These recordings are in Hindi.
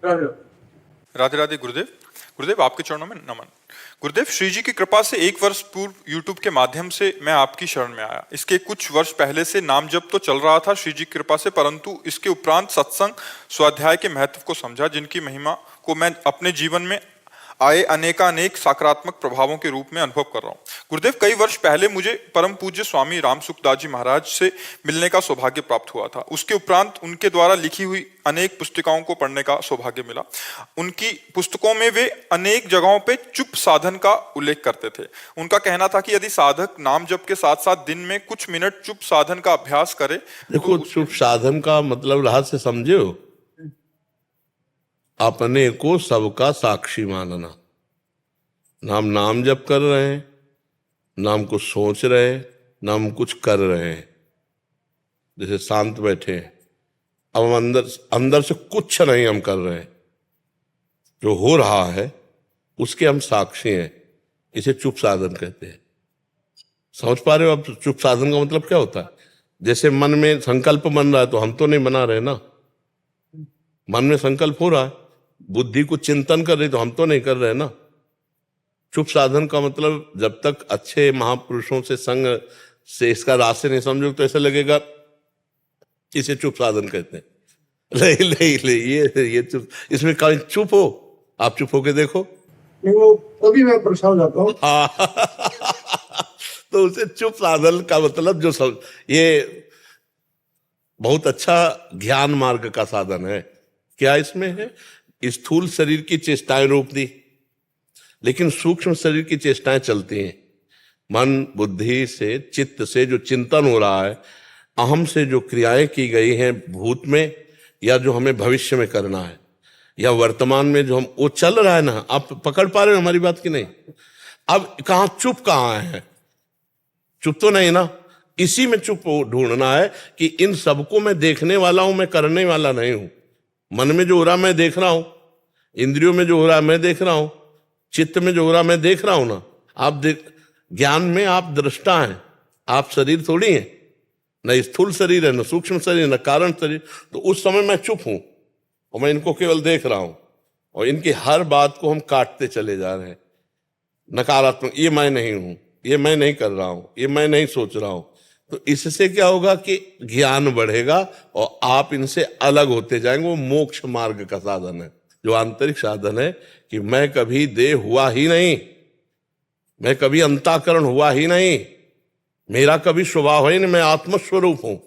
राधे राधे गुरुदेव। गुरुदेव आपके चरणों में नमन। गुरुदेव, श्री जी की कृपा से 1 वर्ष पूर्व यूट्यूब के माध्यम से मैं आपकी शरण में आया। इसके कुछ वर्ष पहले से नाम जप तो चल रहा था श्री जी की कृपा से, परंतु इसके उपरांत सत्संग स्वाध्याय के महत्व को समझा, जिनकी महिमा को मैं अपने जीवन में आए अनेकानेक सकारात्मक प्रभावों के रूप में अनुभव कर रहा हूँ। गुरुदेव, कई वर्ष पहले मुझे परम पूज्य स्वामी राम सुखदास जी महाराज से मिलने का सौभाग्य प्राप्त हुआ था। उसके उपरांत उनके द्वारा लिखी हुई अनेक पुस्तिकाओं को पढ़ने का सौभाग्य मिला। उनकी पुस्तकों में वे अनेक जगहों पे चुप साधन का उल्लेख करते थे। उनका कहना था कि यदि साधक नाम जप के साथ साथ दिन में कुछ मिनट चुप साधन का अभ्यास करे। देखो, चुप साधन का मतलब रहस्य समझे हो? अपने को सबका साक्षी मानना। नाम जप कर रहे हैं, नाम को सोच रहे हैं, नाम कुछ कर रहे हैं, जैसे शांत बैठे हैं। अब हम अंदर से कुछ नहीं हम कर रहे हैं, जो हो रहा है उसके हम साक्षी हैं। इसे चुप साधन कहते हैं। समझ पा रहे हो? अब चुप साधन का मतलब क्या होता है? जैसे मन में संकल्प बन रहा है, तो हम तो नहीं बना रहे ना। मन में संकल्प हो रहा है, बुद्धि को चिंतन कर रही, तो हम तो नहीं कर रहे ना। चुप साधन का मतलब जब तक अच्छे महापुरुषों से संग से इसका रहस्य नहीं समझो, तो ऐसा लगेगा इसे चुप साधन कहते हैं। ले ये चुप, इसमें कहीं चुप हो? आप चुप होके देखो। वो तभी मैं परेशान हो जाता हूँ। तो उसे चुप साधन का मतलब जो सब, ये बहुत अच्छा ज्ञान मार्ग का साधन है। क्या इसमें है? स्थूल शरीर की चेष्टाएं रोक दी, लेकिन सूक्ष्म शरीर की चेष्टाएं चलती हैं। मन बुद्धि से, चित्त से जो चिंतन हो रहा है, अहम से जो क्रियाएं की गई हैं भूत में, या जो हमें भविष्य में करना है, या वर्तमान में जो हम, वो चल रहा है ना। आप पकड़ पा रहे हो हमारी बात की नहीं? अब कहाँ चुप कहाँ है? चुप तो नहीं ना। इसी में चुप ढूंढना है कि इन सबको मैं देखने वाला हूं, मैं करने वाला नहीं हूं। मन में जो हो रहा मैं देख रहा हूं, इंद्रियों में जो हो रहा मैं देख रहा हूं, चित्त में जो हो रहा मैं देख रहा हूं ना। आप ज्ञान में आप दृष्टा हैं, आप शरीर थोड़ी हैं। न स्थूल शरीर है, न सूक्ष्म शरीर, न कारण शरीर। तो उस समय मैं चुप हूं और मैं इनको केवल देख रहा हूं, और इनकी हर बात को हम काटते चले जा रहे हैं। नकारात्मक, ये मैं नहीं हूं, ये मैं नहीं कर रहा हूं, ये मैं नहीं सोच रहा हूं। तो इससे क्या होगा कि ज्ञान बढ़ेगा और आप इनसे अलग होते जाएंगे। वो मोक्ष मार्ग का साधन है, जो आंतरिक साधन है कि मैं कभी देह हुआ ही नहीं, मैं कभी अंताकरण हुआ ही नहीं, मेरा कभी स्वभाव ही नहीं, मैं आत्मस्वरूप हूं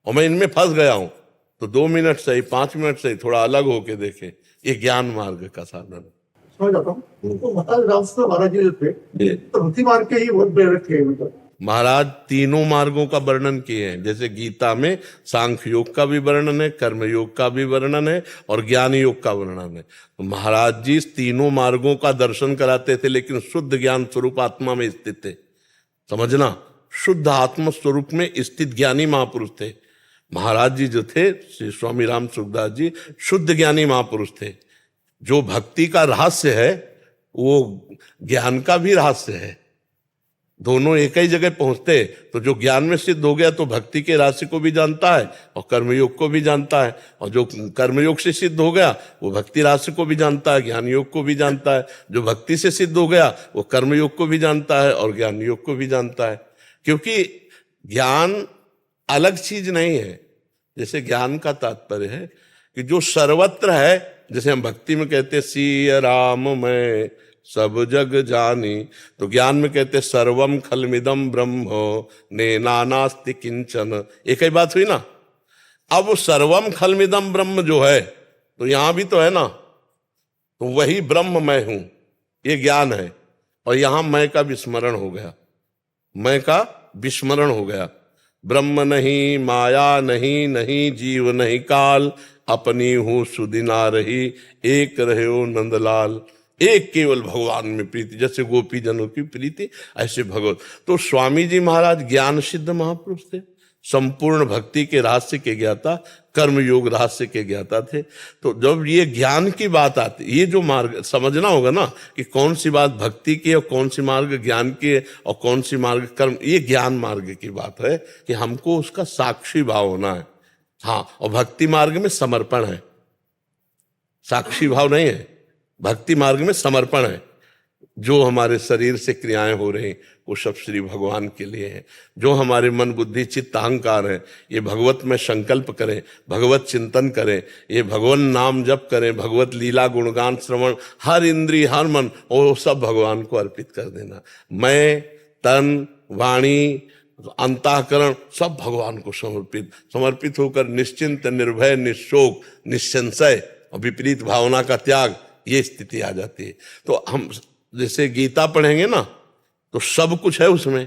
और मैं इनमें फंस गया हूं। तो 2 मिनट सही, 5 मिनट सही, थोड़ा अलग होके देखे। ये ज्ञान मार्ग का साधन है। समझ जाता हूँ। उनको महाराज रामकृष्ण महाराज जी जो थे, तो भक्ति मार्ग के ही बहुत प्रेरक थे। मतलब महाराज तीनों मार्गों का वर्णन किए हैं। जैसे गीता में सांख्य योग का भी वर्णन है, कर्म योग का भी वर्णन है, और ज्ञान योग का वर्णन है। तो महाराज जी तीनों मार्गों का दर्शन कराते थे, लेकिन शुद्ध ज्ञान स्वरूप आत्मा में स्थित थे। समझना, शुद्ध आत्म स्वरूप में स्थित ज्ञानी महापुरुष थे महाराज जी। जो थे श्री स्वामी राम सुखदास जी, शुद्ध ज्ञानी महापुरुष थे। जो भक्ति का रहस्य है, वो ज्ञान का भी रहस्य है। दोनों एक ही जगह पहुंचते। तो जो ज्ञान में सिद्ध हो गया, तो भक्ति के रहस्य को भी जानता है और कर्मयोग को भी जानता है, और जो कर्मयोग से सिद्ध हो गया, वो भक्ति रहस्य को भी जानता है, ज्ञान योग को भी जानता है। जो भक्ति से सिद्ध हो गया, वो कर्मयोग को भी जानता है और ज्ञान योग को भी जानता है। क्योंकि ज्ञान अलग चीज नहीं है। जैसे ज्ञान का तात्पर्य है कि जो सर्वत्र है, जैसे हम भक्ति में कहते सिय राम मैं सब जग जानी, तो ज्ञान में कहते सर्वम खलमिदम ब्रह्म नेनानास्ति किंचन। एक ही बात हुई ना। अब सर्वम खलमिदम ब्रह्म जो है, तो यहां भी तो है ना। तो वही ब्रह्म मैं हूं, ये ज्ञान है। और यहां मैं का विस्मरण हो गया, मैं का विस्मरण हो गया। ब्रह्म नहीं, माया नहीं, नहीं जीव नहीं काल, अपनी हूं सुदिना रही, एक रहे हो नंदलाल। एक केवल भगवान में प्रीति, जैसे गोपी जनों की प्रीति, ऐसे भगवत। तो स्वामी जी महाराज ज्ञान सिद्ध महापुरुष थे, संपूर्ण भक्ति के रहस्य के ज्ञाता, कर्म योग रहस्य के ज्ञाता थे। तो जब ये ज्ञान की बात आती, ये जो मार्ग समझना होगा ना कि कौन सी बात भक्ति की और कौन सी मार्ग ज्ञान की है और कौन सी मार्ग कर्म, ये ज्ञान मार्ग की बात है कि हमको उसका साक्षी भाव होना है। हाँ, और भक्ति मार्ग में समर्पण है। साक्षी भाव नहीं है। भक्ति मार्ग में समर्पण है। जो हमारे शरीर से क्रियाएं हो रही वो सब श्री भगवान के लिए है। जो हमारे मन बुद्धि चित्त अहंकार है ये भगवत में संकल्प करें, भगवत चिंतन करें, ये भगवान नाम जप करें, भगवत लीला गुणगान श्रवण, हर इंद्री हर मन वो सब भगवान को अर्पित कर देना। मैं तन वाणी अंतःकरण सब भगवान को समर्पित होकर निश्चिंत निर्भय निशोक निसंशय और विपरीत भावना का त्याग, ये स्थिति आ जाती है। तो हम जैसे गीता पढ़ेंगे ना तो सब कुछ है उसमें।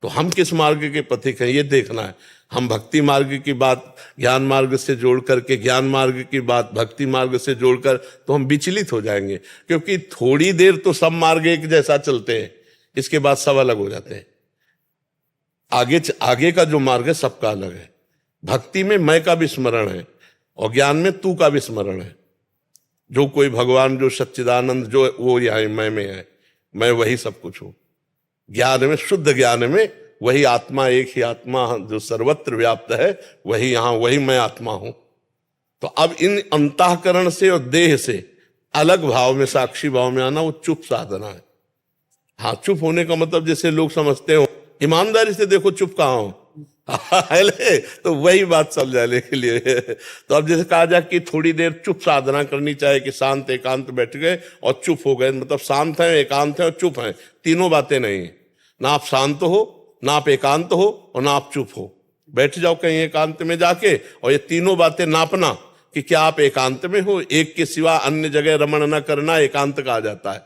तो हम किस मार्ग के पथिक हैं ये देखना है। हम भक्ति मार्ग की बात ज्ञान मार्ग से जोड़ करके, ज्ञान मार्ग की बात भक्ति मार्ग से जोड़कर, तो हम विचलित हो जाएंगे। क्योंकि थोड़ी देर तो सब मार्ग एक जैसा चलते हैं, इसके बाद सब अलग हो जाते हैं। आगे का जो मार्ग है सबका अलग है। भक्ति में मैं का भी स्मरण है और ज्ञान में तू का भी स्मरण है। जो कोई भगवान जो सच्चिदानंद जो वो यहाँ मैं में है, मैं वही सब कुछ हूं। ज्ञान में, शुद्ध ज्ञान में वही आत्मा, एक ही आत्मा जो सर्वत्र व्याप्त है, वही यहाँ, वही मैं आत्मा हूं। तो अब इन अंतःकरण से और देह से अलग भाव में, साक्षी भाव में आना, वो चुप साधना है। हाँ, चुप होने का मतलब जैसे लोग समझते हो, ईमानदारी से देखो चुप कहाँ हो तो वही बात समझाने के लिए। तो अब जैसे कहा जाए कि थोड़ी देर चुप साधना करनी चाहिए, कि शांत एकांत बैठ गए और चुप हो गए, मतलब शांत है, एकांत है और चुप है, तीनों बातें नहीं है। ना आप शांत हो, ना आप एकांत हो और ना आप चुप हो। बैठ जाओ कहीं एकांत में जाके और ये तीनों बातें नापना कि क्या आप एकांत में हो। एक के सिवा अन्य जगह रमण न करना एकांत कहा जाता है।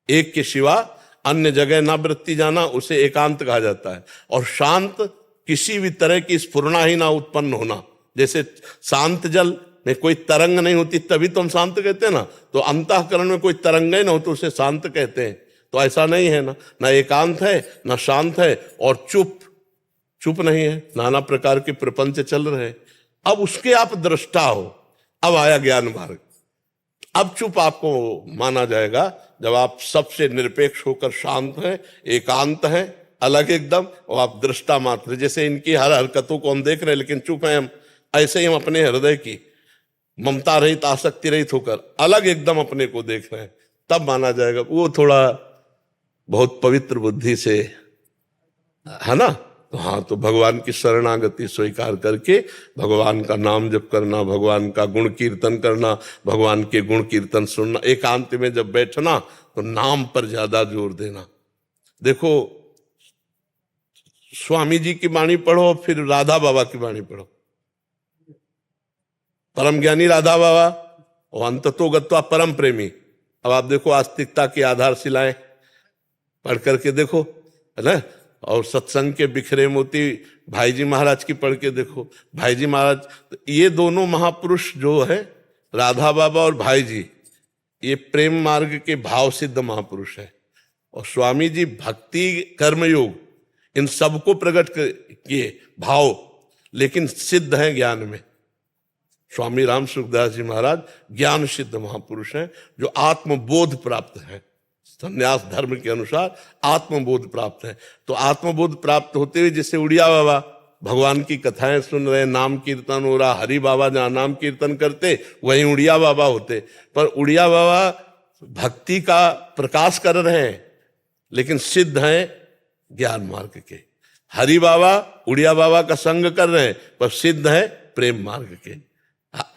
एक के सिवा अन्य जगह ना वृत्ति जाना उसे एकांत कहा जाता है। और शांत, किसी भी तरह की स्फुरना ही ना उत्पन्न होना। जैसे शांत जल में कोई तरंग नहीं होती तभी तो हम शांत कहते हैं ना, तो अंतःकरण में कोई तरंग ही ना हो तो उसे शांत कहते हैं। तो ऐसा नहीं है ना एकांत है ना शांत है, और चुप नहीं है, नाना प्रकार के प्रपंच चल रहे हैं। अब उसके आप दृष्टा हो। अब आया ज्ञान मार्ग। अब चुप आपको माना जाएगा जब आप सबसे निरपेक्ष होकर शांत हैं, एकांत हैं, अलग एकदम, और आप दृष्टा मात्र। जैसे इनकी हर हरकतों को हम देख रहे हैं लेकिन चुप हैं हम, ऐसे ही हम अपने हृदय की ममता रहित आसक्ति रहित होकर अलग एकदम अपने को देख रहे हैं, तब माना जाएगा। वो थोड़ा बहुत पवित्र बुद्धि से है ना। तो हाँ, तो भगवान की शरणागति स्वीकार करके भगवान का नाम जप करना, भगवान का गुण कीर्तन करना, भगवान के गुण कीर्तन सुनना, एकांत में जब बैठना तो नाम पर ज्यादा जोर देना। देखो, स्वामी जी की वाणी पढ़ो, फिर राधा बाबा की वाणी पढ़ो। परम ज्ञानी राधा बाबा और अंततो गत्वा परम प्रेमी। अब आप देखो, आस्तिकता की आधारशिलाएं पढ़ करके देखो, है ना। और सत्संग के बिखरे मोती भाई जी महाराज की पढ़ के देखो। भाई जी महाराज, ये दोनों महापुरुष जो है, राधा बाबा और भाई जी, ये प्रेम मार्ग के भाव सिद्ध महापुरुष है। और स्वामी जी भक्ति कर्मयोग इन सबको प्रकट किए भाव, लेकिन सिद्ध हैं ज्ञान में। स्वामी राम सुखदास जी महाराज ज्ञान सिद्ध महापुरुष हैं, जो आत्मबोध प्राप्त है, संन्यास धर्म के अनुसार आत्मबोध प्राप्त है। तो आत्मबोध प्राप्त होते हुए जैसे उड़िया बाबा भगवान की कथाएं सुन रहे, नाम कीर्तन हो रहा, हरि बाबा जहां नाम कीर्तन करते वहीं उड़िया बाबा होते। पर उड़िया बाबा भक्ति का प्रकाश कर रहे हैं लेकिन सिद्ध हैं ज्ञान मार्ग के। हरि बाबा उड़िया बाबा का संग कर रहे हैं पर सिद्ध है प्रेम मार्ग के।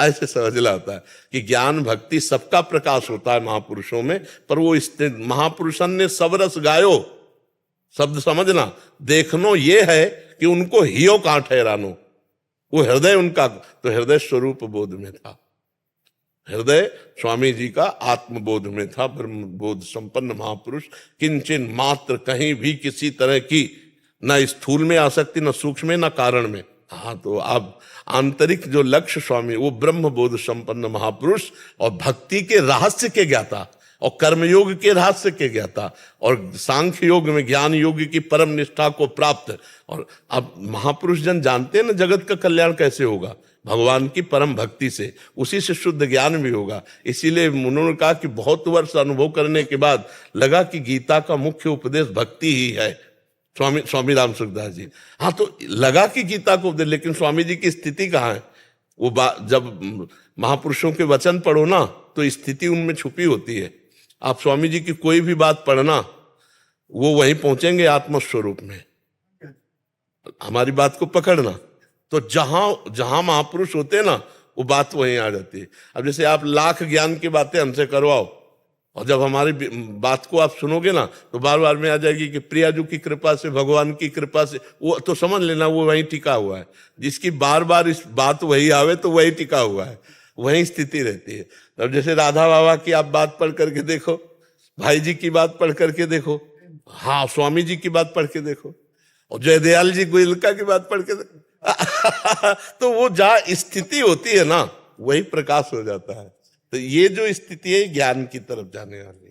ऐसे समझना होता है कि ज्ञान भक्ति सबका प्रकाश होता है महापुरुषों में, पर वो महापुरुषन ने सब रस गायो, शब्द समझना, देखनो ये है कि उनको हियो कहां ठहरानो। वो हृदय उनका, तो हृदय स्वरूप बोध में था। हृदय स्वामी जी का आत्मबोध में था, ब्रह्म बोध संपन्न महापुरुष। किंचन मात्र कहीं भी किसी तरह की न स्थूल में आसक्ति, न सूक्ष्म में, न कारण में। हाँ, तो आप आंतरिक जो लक्ष्य स्वामी, वो ब्रह्म बोध संपन्न महापुरुष और भक्ति के रहस्य के ज्ञाता और कर्मयोग के रहस्य के ज्ञाता और सांख्य योग में ज्ञान योग की परम निष्ठा को प्राप्त। और अब महापुरुष जन जानते हैं ना जगत का कल्याण कैसे होगा, भगवान की परम भक्ति से, उसी से शुद्ध ज्ञान भी होगा। इसीलिए उन्होंने कहा कि बहुत वर्ष अनुभव करने के बाद लगा कि गीता का मुख्य उपदेश भक्ति ही है। स्वामी राम सुखदास जी, हाँ, तो लगा कि गीता को उपदेश, लेकिन स्वामी जी की स्थिति कहाँ है, जब महापुरुषों के वचन पढ़ो ना तो स्थिति उनमें छुपी होती है। आप स्वामी जी की कोई भी बात पढ़ना, वो वहीं पहुंचेंगे आत्मस्वरूप में। हमारी बात को पकड़ना, तो जहां जहां महापुरुष होते हैं ना, वो बात वहीं आ जाती है। अब जैसे आप लाख ज्ञान की बातें हमसे करवाओ, और जब हमारी बात को आप सुनोगे ना तो बार बार में आ जाएगी कि प्रियाजू की कृपा से, भगवान की कृपा से, वो तो समझ लेना वो वहीं टिका हुआ है। जिसकी बार बार इस बात वही आवे तो वही टिका हुआ है, वही स्थिति रहती है। अब जैसे राधा बाबा की आप बात पढ़ करके देखो, भाई जी की बात पढ़ करके देखो, हाँ स्वामी जी की बात पढ़ के देखो, और जयदयाल जी गोयलका की बात पढ़ के देखो तो वो जहाँ स्थिति होती है ना, वही प्रकाश हो जाता है। तो ये जो स्थिति है ज्ञान की तरफ जाने वाली।